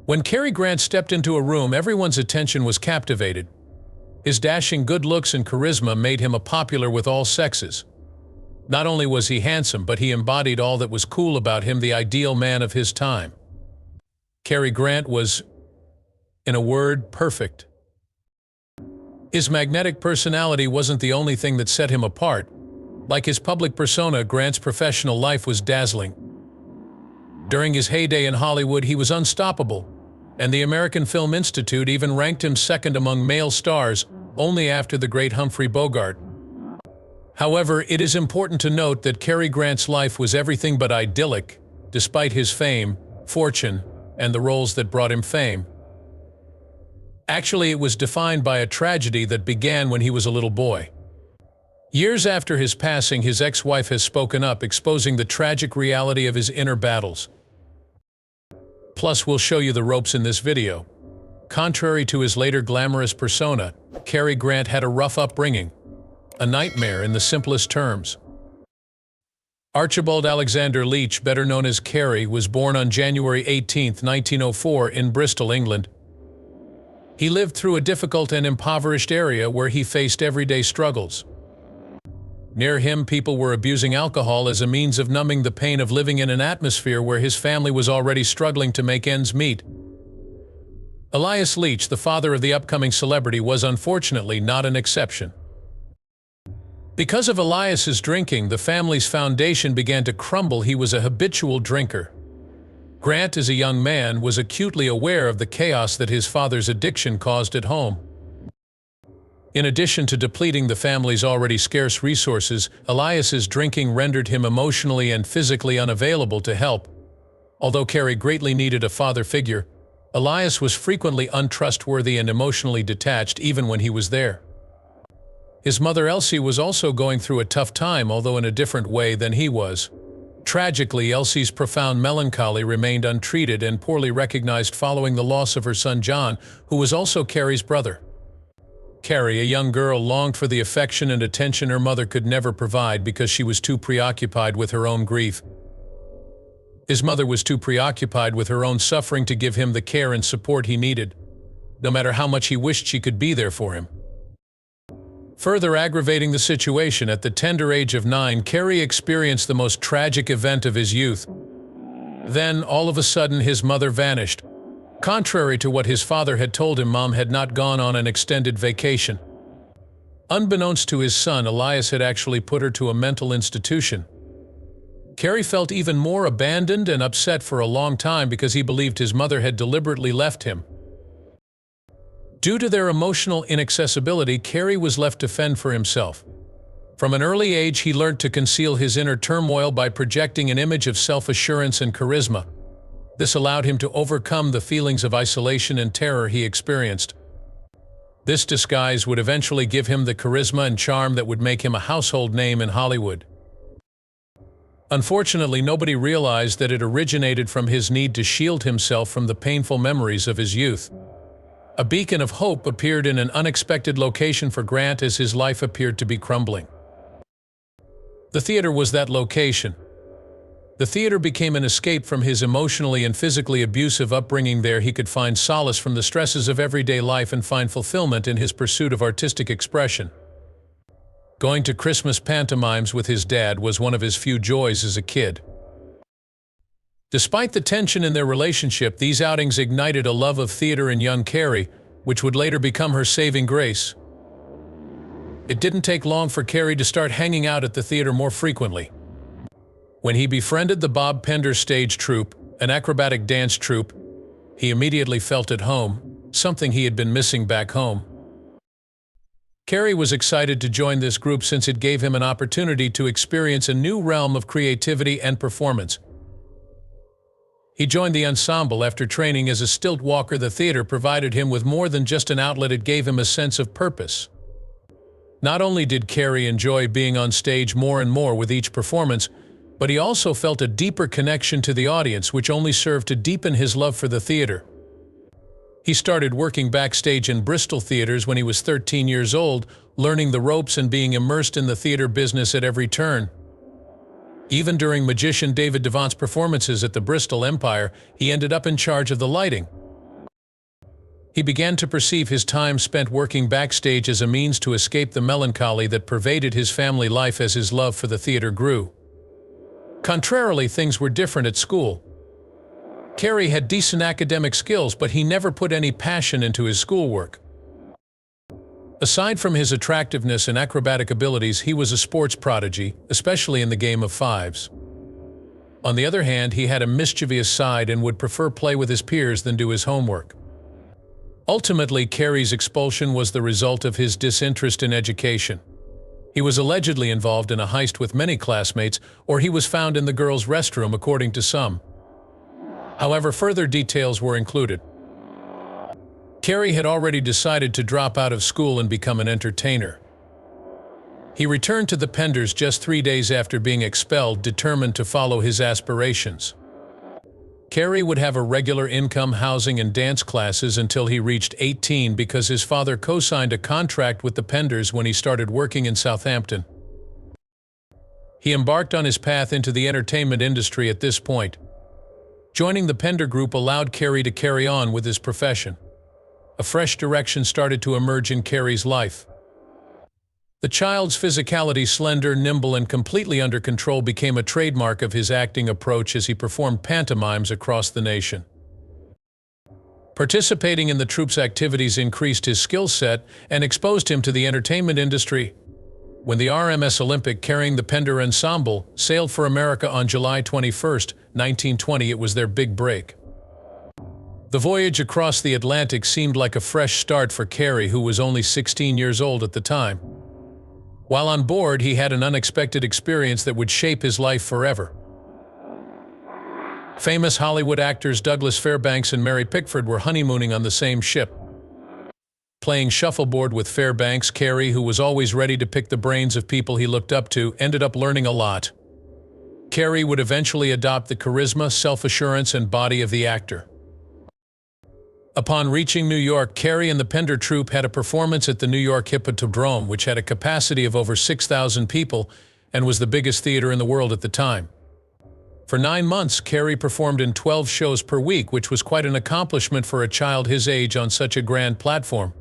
When Cary Grant stepped into a room, everyone's attention was captivated. His dashing good looks and charisma made him popular with all sexes. Not only was he handsome, but he embodied all that was cool about him, the ideal man of his time. Cary Grant was, in a word, perfect. His magnetic personality wasn't the only thing that set him apart. Like his public persona, Grant's professional life was dazzling. During his heyday in Hollywood, he was unstoppable, and the American Film Institute even ranked him second among male stars, only after the great Humphrey Bogart. However, it is important to note that Cary Grant's life was everything but idyllic, despite his fame, fortune, and the roles that brought him fame. Actually, it was defined by a tragedy that began when he was a little boy. Years after his passing, his ex-wife has spoken up, exposing the tragic reality of his inner battles. Plus, we'll show you the ropes in this video. Contrary to his later glamorous persona, Cary Grant had a rough upbringing. A nightmare in the simplest terms. Archibald Alexander Leach, better known as Cary, was born on January 18, 1904 in Bristol, England. He lived through a difficult and impoverished area where he faced everyday struggles. Near him, people were abusing alcohol as a means of numbing the pain of living in an atmosphere where his family was already struggling to make ends meet. Elias Leach, the father of the upcoming celebrity, was unfortunately not an exception. Because of Elias's drinking, the family's foundation began to crumble. He was a habitual drinker. Grant, as a young man, was acutely aware of the chaos that his father's addiction caused at home. In addition to depleting the family's already scarce resources, Elias's drinking rendered him emotionally and physically unavailable to help. Although Cary greatly needed a father figure, Elias was frequently untrustworthy and emotionally detached even when he was there. His mother Elsie was also going through a tough time, although in a different way than he was. Tragically, Elsie's profound melancholy remained untreated and poorly recognized following the loss of her son John, who was also Cary's brother. Cary, a young girl, longed for the affection and attention her mother could never provide because she was too preoccupied with her own grief. His mother was too preoccupied with her own suffering to give him the care and support he needed, no matter how much he wished she could be there for him. Further aggravating the situation, at the tender age of 9, Cary experienced the most tragic event of his youth. Then, all of a sudden, his mother vanished. Contrary to what his father had told him, Mom had not gone on an extended vacation. Unbeknownst to his son, Elias had actually put her to a mental institution. Cary felt even more abandoned and upset for a long time because he believed his mother had deliberately left him. Due to their emotional inaccessibility, Cary was left to fend for himself. From an early age, he learned to conceal his inner turmoil by projecting an image of self-assurance and charisma. This allowed him to overcome the feelings of isolation and terror he experienced. This disguise would eventually give him the charisma and charm that would make him a household name in Hollywood. Unfortunately, nobody realized that it originated from his need to shield himself from the painful memories of his youth. A beacon of hope appeared in an unexpected location for Grant as his life appeared to be crumbling. The theater was that location. The theater became an escape from his emotionally and physically abusive upbringing. There he could find solace from the stresses of everyday life and find fulfillment in his pursuit of artistic expression. Going to Christmas pantomimes with his dad was one of his few joys as a kid. Despite the tension in their relationship, these outings ignited a love of theater in young Cary, which would later become her saving grace. It didn't take long for Cary to start hanging out at the theater more frequently. When he befriended the Bob Pender stage troupe, an acrobatic dance troupe, he immediately felt at home, something he had been missing back home. Cary was excited to join this group since it gave him an opportunity to experience a new realm of creativity and performance. He joined the ensemble after training as a stilt walker. The theater provided him with more than just an outlet, it gave him a sense of purpose. Not only did Cary enjoy being on stage more and more with each performance, but he also felt a deeper connection to the audience, which only served to deepen his love for the theater. He started working backstage in Bristol theaters when he was 13 years old, learning the ropes and being immersed in the theater business at every turn. Even during magician David Devant's performances at the Bristol Empire, he ended up in charge of the lighting, He began to perceive his time spent working backstage as a means to escape the melancholy that pervaded his family life as his love for the theater grew. Contrarily, things were different at school. Cary had decent academic skills, but he never put any passion into his schoolwork. Aside from his attractiveness and acrobatic abilities, he was a sports prodigy, especially in the game of fives. On the other hand, he had a mischievous side and would prefer play with his peers than do his homework. Ultimately, Cary's expulsion was the result of his disinterest in education. He was allegedly involved in a heist with many classmates, or he was found in the girls' restroom, according to some. However, further details were included. Cary had already decided to drop out of school and become an entertainer. He returned to the Penders just 3 days after being expelled, determined to follow his aspirations. Cary would have a regular income, housing, and dance classes until he reached 18 because his father co-signed a contract with the Penders when he started working in Southampton. He embarked on his path into the entertainment industry at this point. Joining the Pender Group allowed Cary to carry on with his profession. A fresh direction started to emerge in Cary's life. The child's physicality, slender, nimble, and completely under control, became a trademark of his acting approach as he performed pantomimes across the nation. Participating in the troupe's activities increased his skill set and exposed him to the entertainment industry. When the RMS Olympic carrying the Pender Ensemble sailed for America on July 21, 1920, it was their big break. The voyage across the Atlantic seemed like a fresh start for Cary, who was only 16 years old at the time. While on board, he had an unexpected experience that would shape his life forever. Famous Hollywood actors Douglas Fairbanks and Mary Pickford were honeymooning on the same ship. Playing shuffleboard with Fairbanks, Cary, who was always ready to pick the brains of people he looked up to, ended up learning a lot. Cary would eventually adopt the charisma, self-assurance, and body of the actor. Upon reaching New York, Cary and the Pender troupe had a performance at the New York Hippodrome, which had a capacity of over 6,000 people and was the biggest theater in the world at the time. For 9 months, Cary performed in 12 shows per week, which was quite an accomplishment for a child his age on such a grand platform.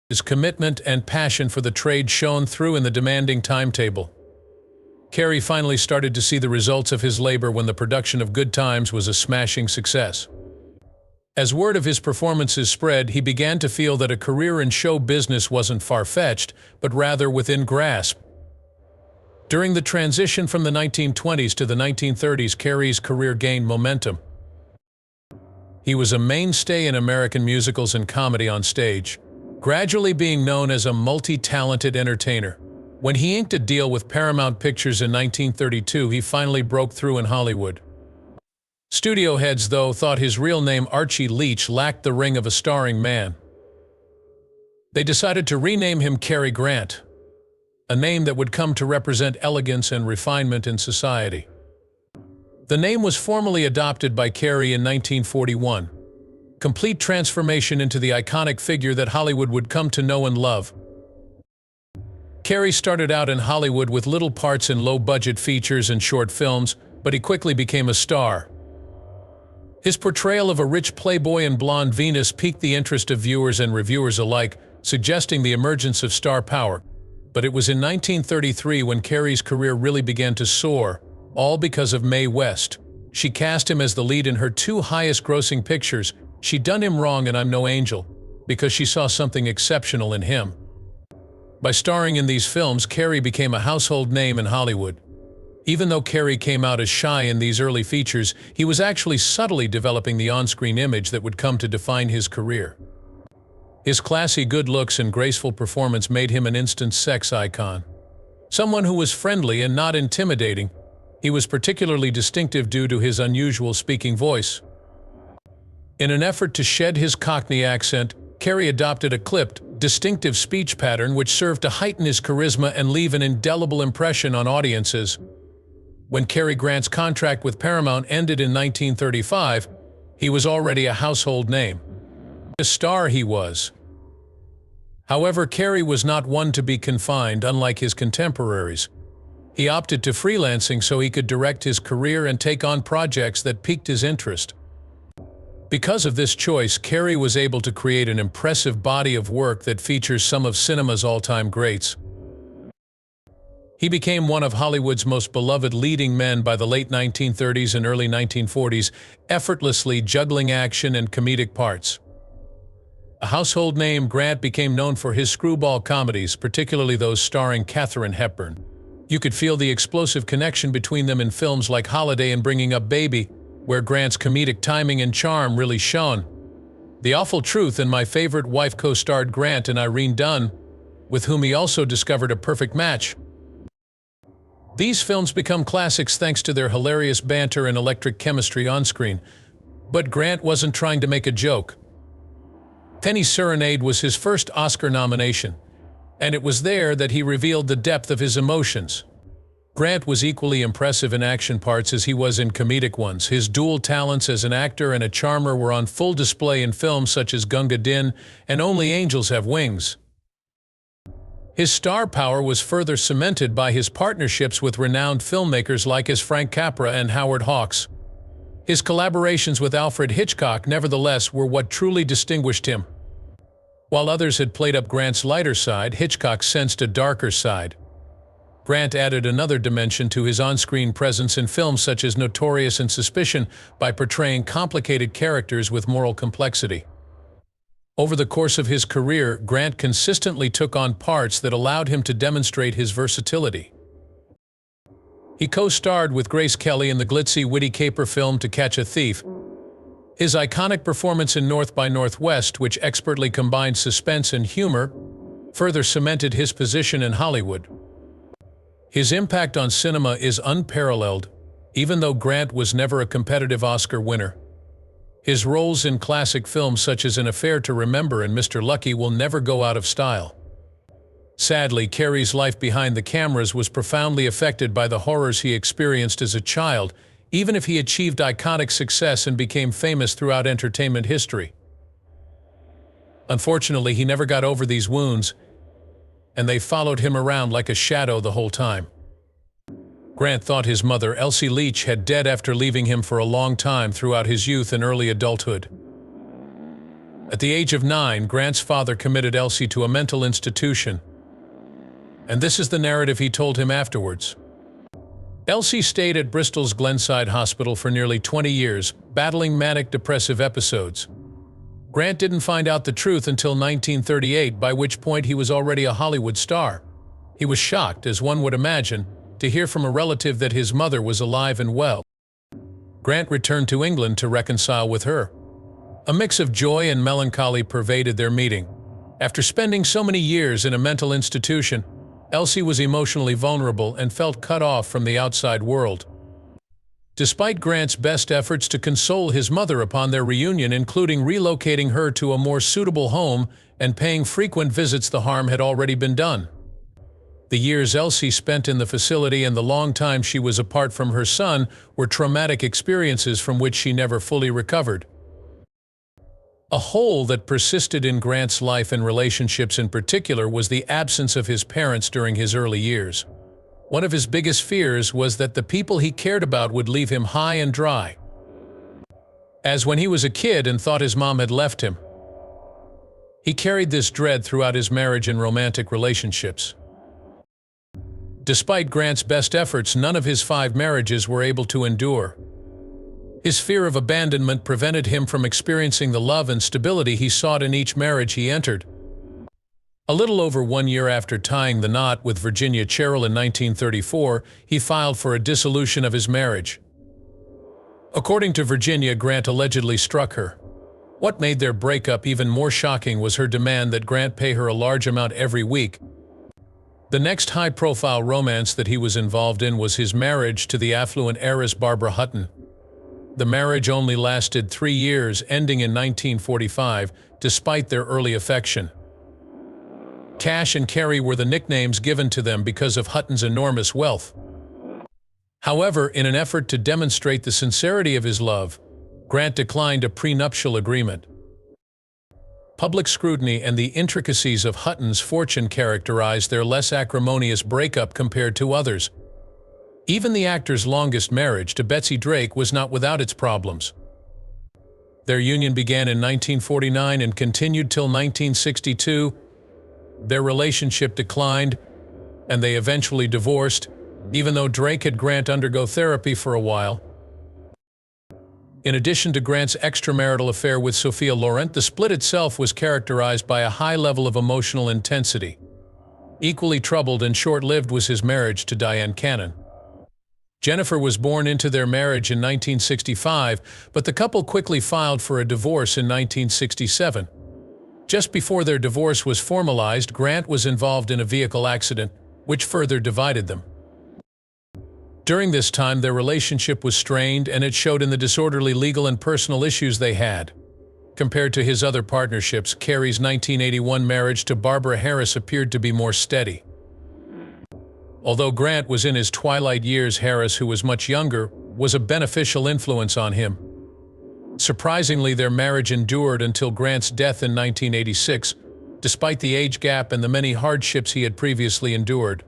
His commitment and passion for the trade shone through in the demanding timetable. Cary finally started to see the results of his labor when the production of Good Times was a smashing success. As word of his performances spread, he began to feel that a career in show business wasn't far-fetched, but rather within grasp. During the transition from the 1920s to the 1930s, Cary's career gained momentum. He was a mainstay in American musicals and comedy on stage, gradually being known as a multi-talented entertainer. When he inked a deal with Paramount Pictures in 1932, he finally broke through in Hollywood. Studio heads, though, thought his real name, Archie Leach, lacked the ring of a starring man. They decided to rename him Cary Grant, a name that would come to represent elegance and refinement in society. The name was formally adopted by Cary in 1941. Complete transformation into the iconic figure that Hollywood would come to know and love. Cary started out in Hollywood with little parts in low-budget features and short films, but he quickly became a star. His portrayal of a rich playboy and blonde Venus piqued the interest of viewers and reviewers alike, suggesting the emergence of star power. But it was in 1933 when Cary's career really began to soar, all because of Mae West. She cast him as the lead in her 2 highest-grossing pictures, She Done Him Wrong and I'm No Angel, because she saw something exceptional in him. By starring in these films, Cary became a household name in Hollywood. Even though Cary came out as shy in these early features, he was actually subtly developing the on-screen image that would come to define his career. His classy good looks and graceful performance made him an instant sex icon. Someone who was friendly and not intimidating, he was particularly distinctive due to his unusual speaking voice. In an effort to shed his Cockney accent, Cary adopted a clipped, distinctive speech pattern which served to heighten his charisma and leave an indelible impression on audiences. When Cary Grant's contract with Paramount ended in 1935, he was already a household name. A star he was. However, Cary was not one to be confined, unlike his contemporaries. He opted to freelancing so he could direct his career and take on projects that piqued his interest. Because of this choice, Cary was able to create an impressive body of work that features some of cinema's all-time greats. He became one of Hollywood's most beloved leading men by the late 1930s and early 1940s, effortlessly juggling action and comedic parts. A household name, Grant became known for his screwball comedies, particularly those starring Katharine Hepburn. You could feel the explosive connection between them in films like Holiday and Bringing Up Baby, where Grant's comedic timing and charm really shone. The Awful Truth and My Favorite Wife co-starred Grant and Irene Dunne, with whom he also discovered a perfect match. These films become classics thanks to their hilarious banter and electric chemistry on-screen. But Grant wasn't trying to make a joke. Penny's Serenade was his first Oscar nomination, and it was there that he revealed the depth of his emotions. Grant was equally impressive in action parts as he was in comedic ones. His dual talents as an actor and a charmer were on full display in films such as Gunga Din and Only Angels Have Wings. His star power was further cemented by his partnerships with renowned filmmakers like Frank Capra and Howard Hawks. His collaborations with Alfred Hitchcock, nevertheless, were what truly distinguished him. While others had played up Grant's lighter side, Hitchcock sensed a darker side. Grant added another dimension to his on-screen presence in films such as Notorious and Suspicion by portraying complicated characters with moral complexity. Over the course of his career, Grant consistently took on parts that allowed him to demonstrate his versatility. He co-starred with Grace Kelly in the glitzy, witty caper film To Catch a Thief. His iconic performance in North by Northwest, which expertly combined suspense and humor, further cemented his position in Hollywood. His impact on cinema is unparalleled, even though Grant was never a competitive Oscar winner. His roles in classic films such as An Affair to Remember and Mr. Lucky will never go out of style. Sadly, Cary's life behind the cameras was profoundly affected by the horrors he experienced as a child, even if he achieved iconic success and became famous throughout entertainment history. Unfortunately, he never got over these wounds, and they followed him around like a shadow the whole time. Grant thought his mother, Elsie Leach, had died after leaving him for a long time throughout his youth and early adulthood. At the age of 9, Grant's father committed Elsie to a mental institution, and this is the narrative he told him afterwards. Elsie stayed at Bristol's Glenside Hospital for nearly 20 years, battling manic depressive episodes. Grant didn't find out the truth until 1938, by which point he was already a Hollywood star. He was shocked, as one would imagine, to hear from a relative that his mother was alive and well. Grant returned to England to reconcile with her. A mix of joy and melancholy pervaded their meeting. After spending so many years in a mental institution, Elsie was emotionally vulnerable and felt cut off from the outside world. Despite Grant's best efforts to console his mother upon their reunion, including relocating her to a more suitable home and paying frequent visits, the harm had already been done. The years Elsie spent in the facility and the long time she was apart from her son were traumatic experiences from which she never fully recovered. A hole that persisted in Grant's life and relationships in particular was the absence of his parents during his early years. One of his biggest fears was that the people he cared about would leave him high and dry, as when he was a kid and thought his mom had left him. He carried this dread throughout his marriage and romantic relationships. Despite Grant's best efforts, none of his 5 marriages were able to endure. His fear of abandonment prevented him from experiencing the love and stability he sought in each marriage he entered. A little over 1 year after tying the knot with Virginia Cherrill in 1934, he filed for a dissolution of his marriage. According to Virginia, Grant allegedly struck her. What made their breakup even more shocking was her demand that Grant pay her a large amount every week. The next high-profile romance that he was involved in was his marriage to the affluent heiress Barbara Hutton. The marriage only lasted 3 years, ending in 1945, despite their early affection. Cash and Cary were the nicknames given to them because of Hutton's enormous wealth. However, in an effort to demonstrate the sincerity of his love, Grant declined a prenuptial agreement. Public scrutiny and the intricacies of Hutton's fortune characterized their less acrimonious breakup compared to others. Even the actor's longest marriage to Betsy Drake was not without its problems. Their union began in 1949 and continued till 1962. Their relationship declined, and they eventually divorced, even though Drake had Grant undergo therapy for a while. In addition to Grant's extramarital affair with Sophia Laurent, the split itself was characterized by a high level of emotional intensity. Equally troubled and short-lived was his marriage to Diane Cannon. Jennifer was born into their marriage in 1965, but the couple quickly filed for a divorce in 1967. Just before their divorce was formalized, Grant was involved in a vehicle accident, which further divided them. During this time, their relationship was strained, and it showed in the disorderly legal and personal issues they had. Compared to his other partnerships, Cary's 1981 marriage to Barbara Harris appeared to be more steady. Although Grant was in his twilight years, Harris, who was much younger, was a beneficial influence on him. Surprisingly, their marriage endured until Grant's death in 1986, despite the age gap and the many hardships he had previously endured.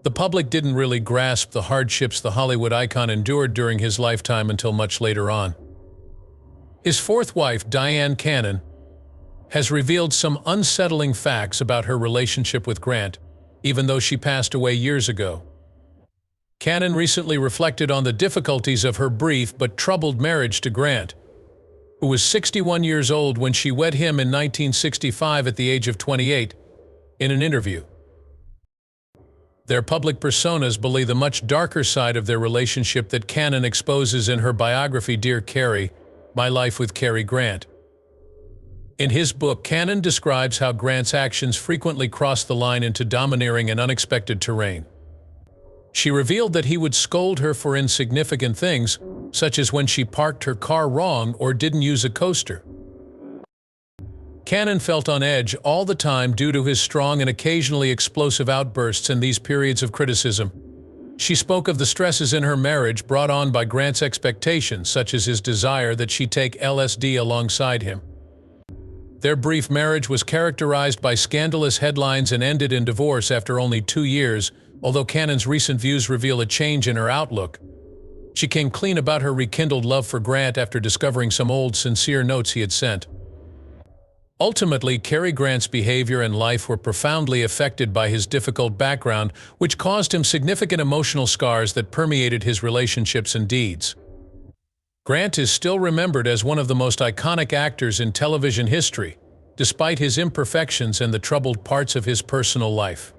The public didn't really grasp the hardships the Hollywood icon endured during his lifetime until much later on. His fourth wife, Diane Cannon, has revealed some unsettling facts about her relationship with Grant, even though she passed away years ago. Cannon recently reflected on the difficulties of her brief but troubled marriage to Grant, who was 61 years old when she wed him in 1965 at the age of 28, in an interview. Their public personas belie the much darker side of their relationship that Cannon exposes in her biography Dear Cary, My Life with Cary Grant. In his book, Cannon describes how Grant's actions frequently crossed the line into domineering and unexpected terrain. She revealed that he would scold her for insignificant things, such as when she parked her car wrong or didn't use a coaster. Cannon felt on edge all the time due to his strong and occasionally explosive outbursts in these periods of criticism. She spoke of the stresses in her marriage brought on by Grant's expectations, such as his desire that she take LSD alongside him. Their brief marriage was characterized by scandalous headlines and ended in divorce after only 2 years, although Cannon's recent views reveal a change in her outlook. She came clean about her rekindled love for Grant after discovering some old, sincere notes he had sent. Ultimately, Cary Grant's behavior and life were profoundly affected by his difficult background, which caused him significant emotional scars that permeated his relationships and deeds. Grant is still remembered as one of the most iconic actors in television history, despite his imperfections and the troubled parts of his personal life.